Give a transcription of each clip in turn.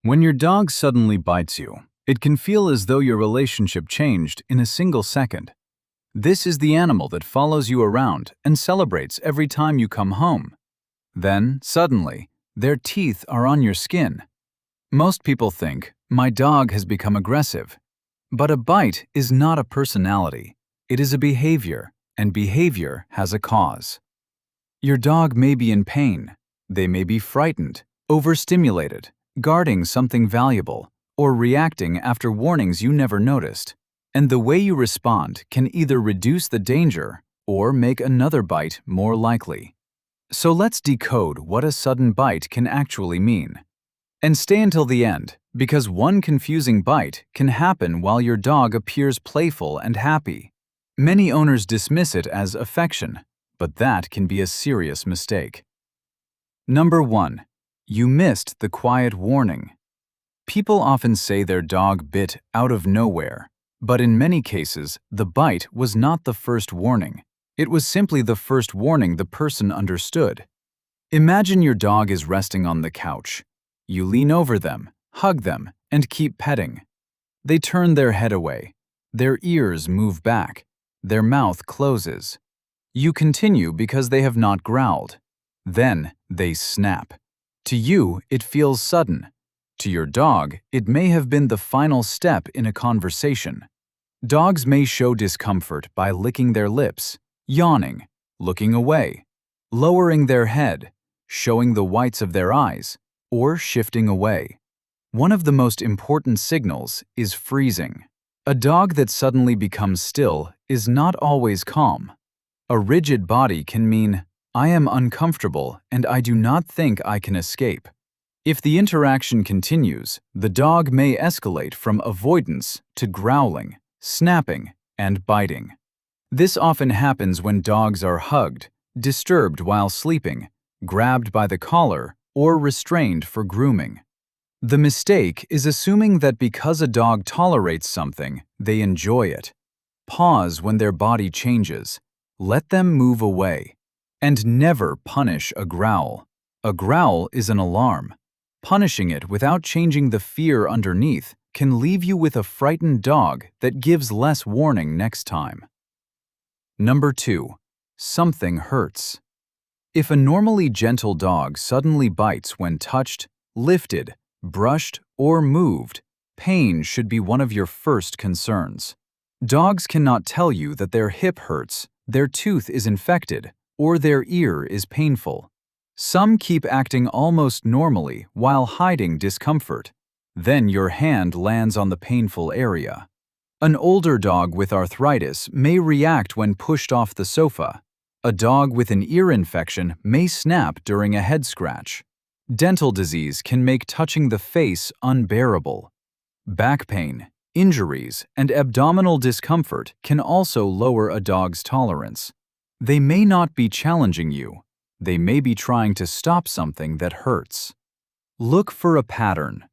When your dog suddenly bites you, it can feel as though your relationship changed in a single second. This is the animal that follows you around and celebrates every time you come home. Then, suddenly, their teeth are on your skin. Most people think, my dog has become aggressive. But a bite is not a personality. It is a behavior, and behavior has a cause. Your dog may be in pain. They may be frightened, overstimulated, guarding something valuable, or reacting after warnings you never noticed. And the way you respond can either reduce the danger or make another bite more likely. So let's decode what a sudden bite can actually mean. And stay until the end, because one confusing bite can happen while your dog appears playful and happy. Many owners dismiss it as affection, but that can be a serious mistake. Number 1. You missed the quiet warning. People often say their dog bit out of nowhere, but in many cases, the bite was not the first warning. It was simply the first warning the person understood. Imagine your dog is resting on the couch. You lean over them, hug them, and keep petting. They turn their head away. Their ears move back. Their mouth closes. You continue because they have not growled. Then they snap. To you, it feels sudden. To your dog, it may have been the final step in a conversation. Dogs may show discomfort by licking their lips, yawning, looking away, lowering their head, showing the whites of their eyes, or shifting away. One of the most important signals is freezing. A dog that suddenly becomes still is not always calm. A rigid body can mean, I am uncomfortable and I do not think I can escape. If the interaction continues, the dog may escalate from avoidance to growling, snapping, and biting. This often happens when dogs are hugged, disturbed while sleeping, grabbed by the collar, or restrained for grooming. The mistake is assuming that because a dog tolerates something, they enjoy it. Pause when their body changes. Let them move away. And never punish a growl. A growl is an alarm. Punishing it without changing the fear underneath can leave you with a frightened dog that gives less warning next time. Number 2. Something hurts. If a normally gentle dog suddenly bites when touched, lifted, brushed, or moved, pain should be one of your first concerns. Dogs cannot tell you that their hip hurts, their tooth is infected, or their ear is painful. Some keep acting almost normally while hiding discomfort. Then your hand lands on the painful area. An older dog with arthritis may react when pushed off the sofa. A dog with an ear infection may snap during a head scratch. Dental disease can make touching the face unbearable. Back pain, injuries, and abdominal discomfort can also lower a dog's tolerance. They may not be challenging you. They may be trying to stop something that hurts. Look for a pattern.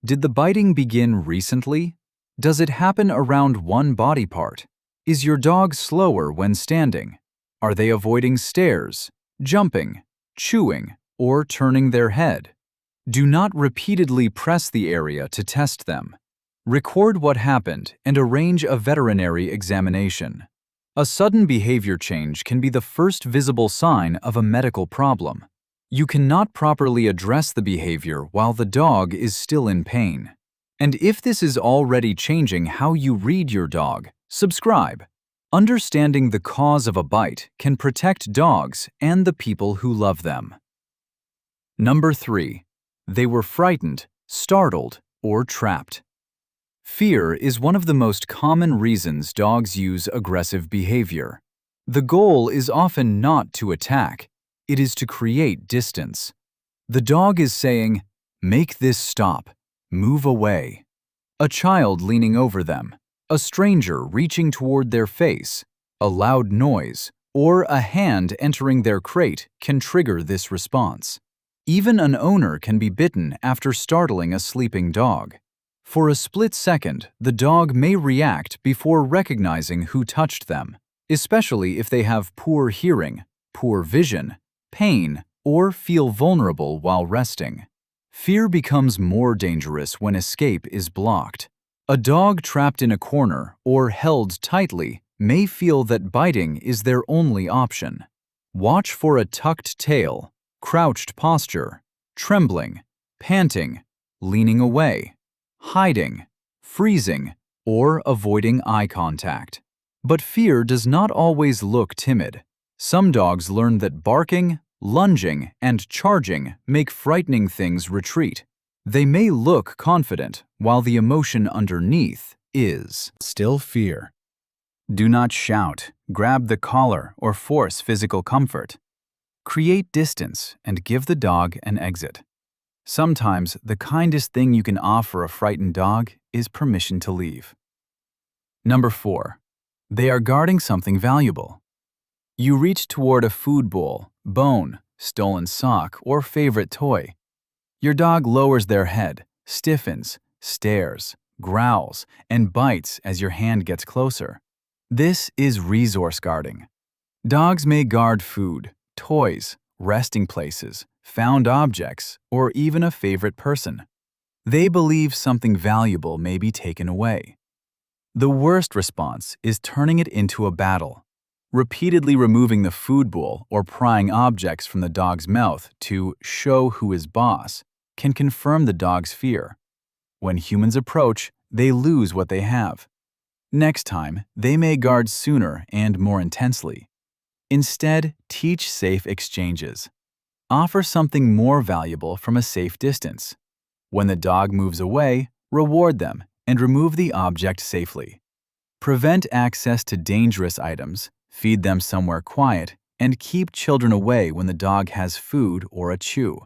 Did the biting begin recently? Does it happen around one body part? Is your dog slower when standing? Are they avoiding stairs, jumping, chewing, or turning their head? Do not repeatedly press the area to test them. Record what happened and arrange a veterinary examination. A sudden behavior change can be the first visible sign of a medical problem. You cannot properly address the behavior while the dog is still in pain. And if this is already changing how you read your dog, subscribe. Understanding the cause of a bite can protect dogs and the people who love them. Number 3. They were frightened, startled, or trapped. Fear is one of the most common reasons dogs use aggressive behavior. The goal is often not to attack. It is to create distance. The dog is saying, "Make this stop. Move away." A child leaning over them, a stranger reaching toward their face, a loud noise, or a hand entering their crate can trigger this response. Even an owner can be bitten after startling a sleeping dog. For a split second, the dog may react before recognizing who touched them, especially if they have poor hearing, poor vision, pain, or feel vulnerable while resting. Fear becomes more dangerous when escape is blocked. A dog trapped in a corner or held tightly may feel that biting is their only option. Watch for a tucked tail, crouched posture, trembling, panting, leaning away, hiding, freezing, or avoiding eye contact. But fear does not always look timid. Some dogs learn that barking, lunging, and charging make frightening things retreat. They may look confident, while the emotion underneath is still fear. Do not shout, grab the collar, or force physical comfort. Create distance and give the dog an exit. Sometimes the kindest thing you can offer a frightened dog is permission to leave. Number 4. They are guarding something valuable. You reach toward a food bowl, bone, stolen sock, or favorite toy. Your dog lowers their head, stiffens, stares, growls, and bites as your hand gets closer. This is resource guarding. Dogs may guard food, toys, resting places, found objects, or even a favorite person. They believe something valuable may be taken away. The worst response is turning it into a battle. Repeatedly removing the food bowl or prying objects from the dog's mouth to show who is boss can confirm the dog's fear. When humans approach, they lose what they have. Next time, they may guard sooner and more intensely. Instead, teach safe exchanges. Offer something more valuable from a safe distance. When the dog moves away, reward them and remove the object safely. Prevent access to dangerous items, feed them somewhere quiet, and keep children away when the dog has food or a chew.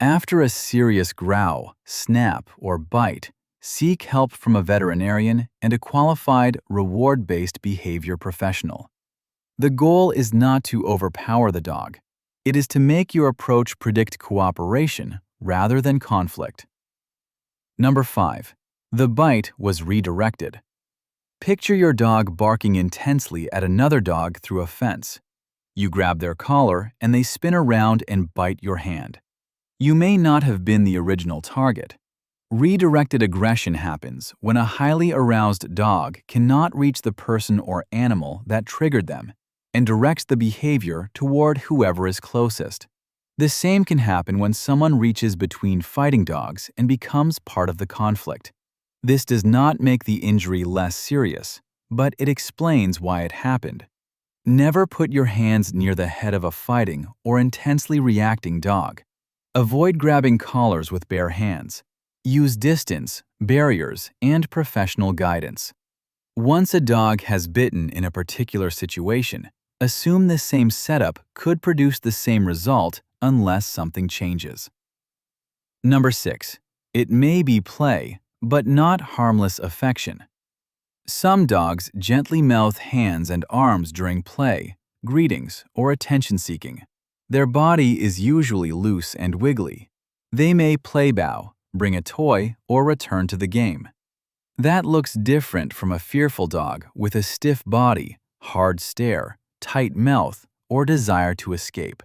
After a serious growl, snap, or bite, seek help from a veterinarian and a qualified, reward-based behavior professional. The goal is not to overpower the dog. It is to make your approach predict cooperation rather than conflict. Number 5. The bite was redirected. Picture your dog barking intensely at another dog through a fence. You grab their collar and they spin around and bite your hand. You may not have been the original target. Redirected aggression happens when a highly aroused dog cannot reach the person or animal that triggered them and directs the behavior toward whoever is closest. The same can happen when someone reaches between fighting dogs and becomes part of the conflict. This does not make the injury less serious, but it explains why it happened. Never put your hands near the head of a fighting or intensely reacting dog. Avoid grabbing collars with bare hands. Use distance, barriers, and professional guidance. Once a dog has bitten in a particular situation, assume the same setup could produce the same result unless something changes. Number 6. It may be play, but not harmless affection. Some dogs gently mouth hands and arms during play, greetings, or attention-seeking. Their body is usually loose and wiggly. They may play bow, bring a toy, or return to the game. That looks different from a fearful dog with a stiff body, hard stare, tight mouth, or desire to escape.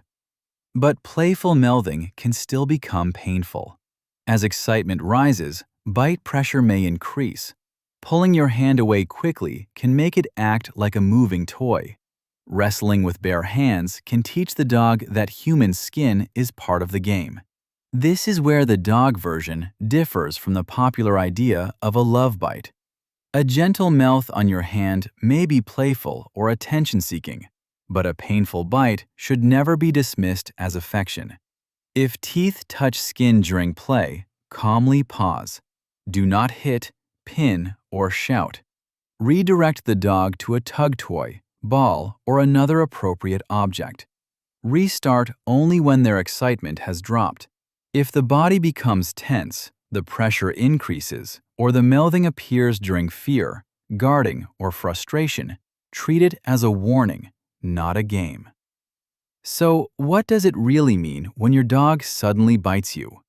But playful mouthing can still become painful. As excitement rises, bite pressure may increase. Pulling your hand away quickly can make it act like a moving toy. Wrestling with bare hands can teach the dog that human skin is part of the game. This is where the dog version differs from the popular idea of a love bite. A gentle mouth on your hand may be playful or attention-seeking, but a painful bite should never be dismissed as affection. If teeth touch skin during play, calmly pause. Do not hit, pin, or shout. Redirect the dog to a tug toy, ball, or another appropriate object. Restart only when their excitement has dropped. If the body becomes tense, the pressure increases, or the mouthing appears during fear, guarding, or frustration, treat it as a warning, not a game. So, what does it really mean when your dog suddenly bites you?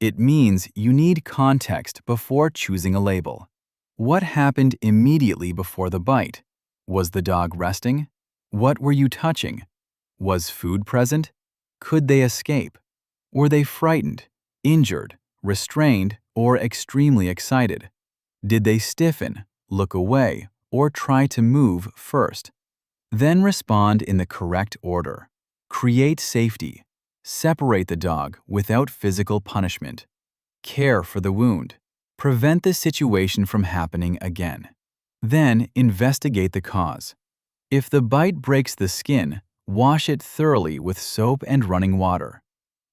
It means you need context before choosing a label. What happened immediately before the bite? Was the dog resting? What were you touching? Was food present? Could they escape? Were they frightened? injured, restrained, or extremely excited? Did they stiffen, look away, or try to move first? Then respond in the correct order. Create safety. Separate the dog without physical punishment. Care for the wound. Prevent the situation from happening again. Then investigate the cause. If the bite breaks the skin, wash it thoroughly with soap and running water.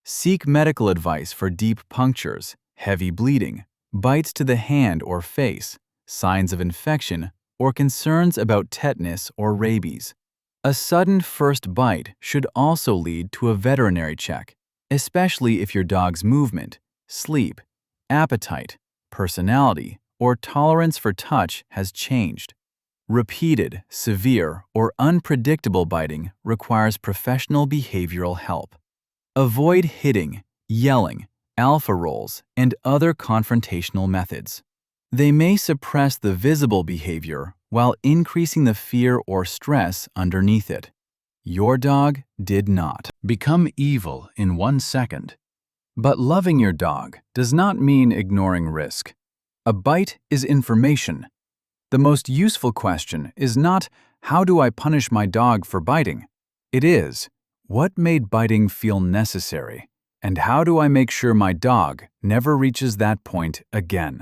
Seek medical advice for deep punctures, heavy bleeding, bites to the hand or face, signs of infection, or concerns about tetanus or rabies. A sudden first bite should also lead to a veterinary check, especially if your dog's movement, sleep, appetite, personality, or tolerance for touch has changed. Repeated, severe, or unpredictable biting requires professional behavioral help. Avoid hitting, yelling, alpha rolls, and other confrontational methods. They may suppress the visible behavior while increasing the fear or stress underneath it. Your dog did not become evil in 1 second. But loving your dog does not mean ignoring risk. A bite is information. The most useful question is not, how do I punish my dog for biting? It is, what made biting feel necessary? And how do I make sure my dog never reaches that point again?